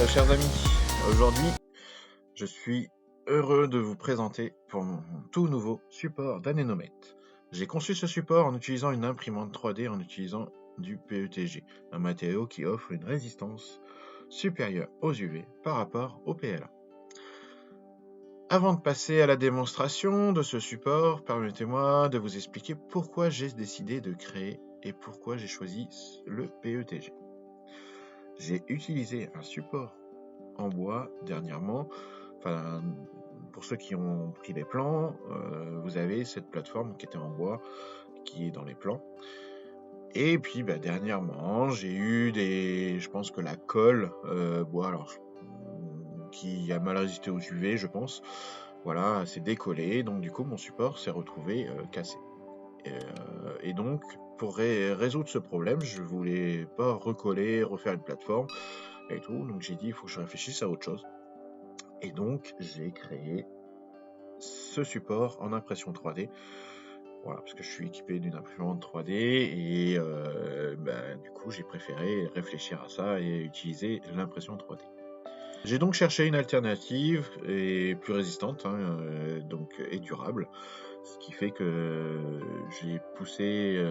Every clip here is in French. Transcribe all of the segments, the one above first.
Chers amis, aujourd'hui je suis heureux de vous présenter pour mon tout nouveau support d'anémomètre. J'ai conçu ce support en utilisant une imprimante 3D en utilisant du PETG, un matériau qui offre une résistance supérieure aux UV par rapport au PLA. Avant de passer à la démonstration de ce support, permettez-moi de vous expliquer pourquoi j'ai décidé de créer et pourquoi j'ai choisi le PETG. J'ai utilisé un support en bois dernièrement. Enfin, pour ceux qui ont pris les plans, vous avez cette plateforme qui était en bois, qui est dans les plans. Et puis dernièrement, j'ai eu je pense que la colle bois, qui a mal résisté aux UV, je pense. Voilà, s'est décollé, donc du coup mon support s'est retrouvé cassé. Et donc, pour résoudre ce problème, je voulais pas recoller, refaire une plateforme et tout, donc j'ai dit il faut que je réfléchisse à autre chose. Et donc j'ai créé ce support en impression 3D. Voilà, parce que je suis équipé d'une imprimante 3D et du coup j'ai préféré réfléchir à ça et utiliser l'impression 3D. J'ai donc cherché une alternative et plus résistante et durable, ce qui fait que j'ai poussé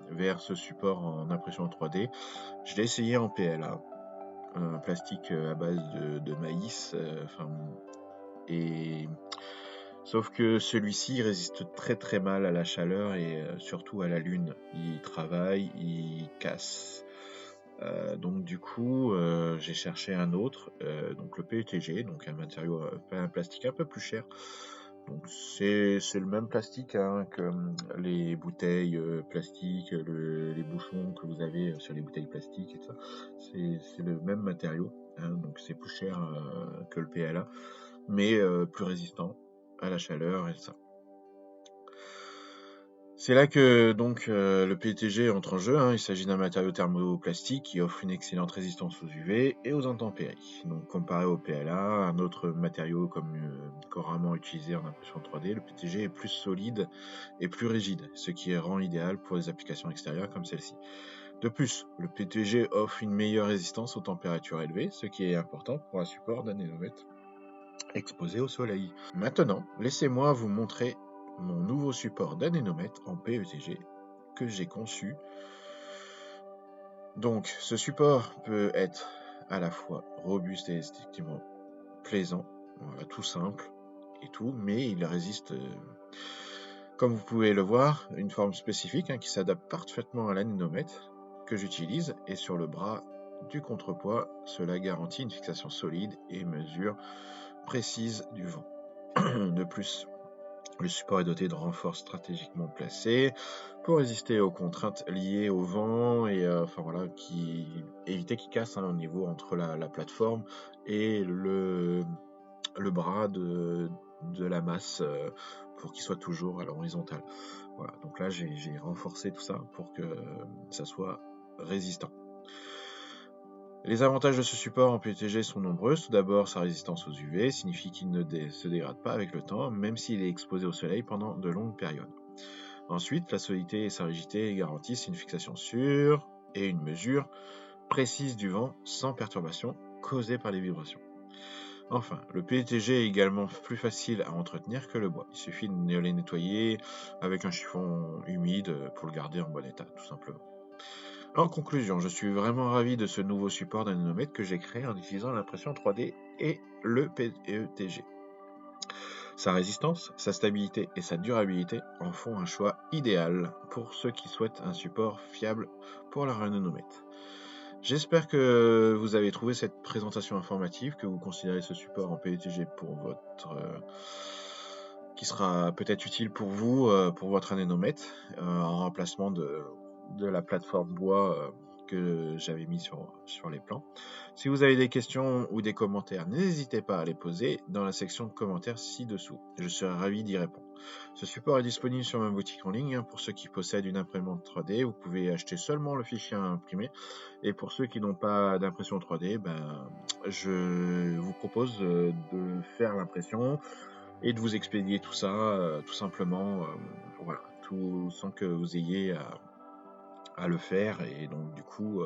vers ce support en impression 3D. Je l'ai essayé en PLA, un plastique à base de maïs, sauf que celui-ci résiste très très mal à la chaleur et surtout à la lune. Il travaille, il casse. Donc du coup, j'ai cherché un autre, donc le PETG, donc un plastique un peu plus cher. Donc c'est le même plastique que les bouteilles plastiques, les bouchons que vous avez sur les bouteilles plastiques et tout ça. C'est le même matériau, donc c'est plus cher que le PLA, mais plus résistant à la chaleur et ça. C'est là que donc le PETG entre en jeu. Il s'agit d'un matériau thermoplastique qui offre une excellente résistance aux UV et aux intempéries. Donc comparé au PLA, un autre matériau couramment utilisé en impression 3D, le PETG est plus solide et plus rigide, ce qui rend idéal pour les applications extérieures comme celle-ci. De plus, le PETG offre une meilleure résistance aux températures élevées, ce qui est important pour un support d'anémomètre exposé au soleil. Maintenant, laissez-moi vous montrer mon nouveau support d'anémomètre en PETG que j'ai conçu. Donc, ce support peut être à la fois robuste et esthétiquement plaisant, voilà, tout simple et tout, mais il résiste, comme vous pouvez le voir, une forme spécifique qui s'adapte parfaitement à l'anémomètre que j'utilise, et sur le bras du contrepoids, cela garantit une fixation solide et mesure précise du vent. De plus, le support est doté de renforts stratégiquement placés pour résister aux contraintes liées au vent et éviter qu'il casse au niveau entre la plateforme et le bras de la masse pour qu'il soit toujours à l'horizontale. Voilà, donc là j'ai renforcé tout ça pour que ça soit résistant. Les avantages de ce support en PETG sont nombreux. Tout d'abord, sa résistance aux UV signifie qu'il ne se dégrade pas avec le temps, même s'il est exposé au soleil pendant de longues périodes. Ensuite, la solidité et sa rigidité garantissent une fixation sûre et une mesure précise du vent sans perturbation causée par les vibrations. Enfin, le PETG est également plus facile à entretenir que le bois. Il suffit de le nettoyer avec un chiffon humide pour le garder en bon état, tout simplement. En conclusion, je suis vraiment ravi de ce nouveau support d'anémomètre que j'ai créé en utilisant l'impression 3D et le PETG. Sa résistance, sa stabilité et sa durabilité en font un choix idéal pour ceux qui souhaitent un support fiable pour leur anémomètre. J'espère que vous avez trouvé cette présentation informative, que vous considérez ce support en PETG qui sera peut-être utile pour vous, pour votre anémomètre, en remplacement de la plateforme bois que j'avais mis sur les plans. Si vous avez des questions ou des commentaires, n'hésitez pas à les poser dans la section de commentaires ci-dessous. Je serai ravi d'y répondre. Ce support est disponible sur ma boutique en ligne. Pour ceux qui possèdent une imprimante 3D, vous pouvez acheter seulement le fichier à imprimer. Et pour ceux qui n'ont pas d'impression 3D, je vous propose de faire l'impression et de vous expédier tout ça tout simplement, voilà, tout sans que vous ayez à le faire, et donc du coup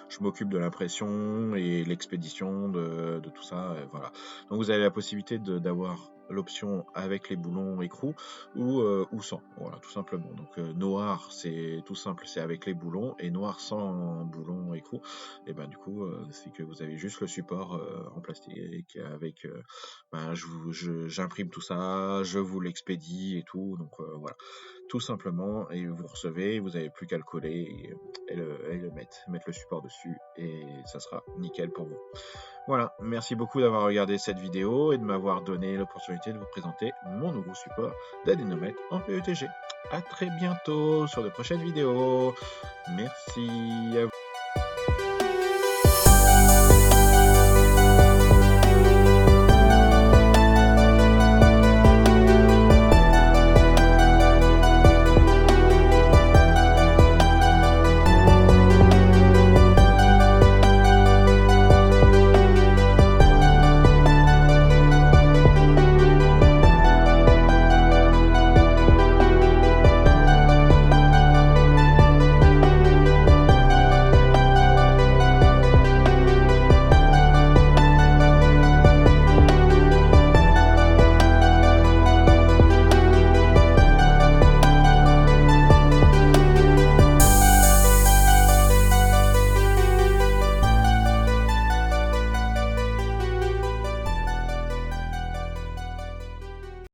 je m'occupe de l'impression et l'expédition de tout ça, voilà. Donc vous avez la possibilité d'avoir l'option avec les boulons écrou ou sans, voilà, tout simplement. Donc noir, c'est tout simple, c'est avec les boulons, et noir sans boulons écrou, et ben du coup c'est que vous avez juste le support en plastique avec ben, j'imprime tout ça, je vous l'expédie et tout, donc voilà, tout simplement, et vous recevez, vous avez plus qu'à le coller et le mettre le support dessus, et ça sera nickel pour vous. Voilà, merci beaucoup d'avoir regardé cette vidéo et de m'avoir donné l'opportunité de vous présenter mon nouveau support d'adénomètre en PETG. À très bientôt sur de prochaines vidéos. Merci à vous.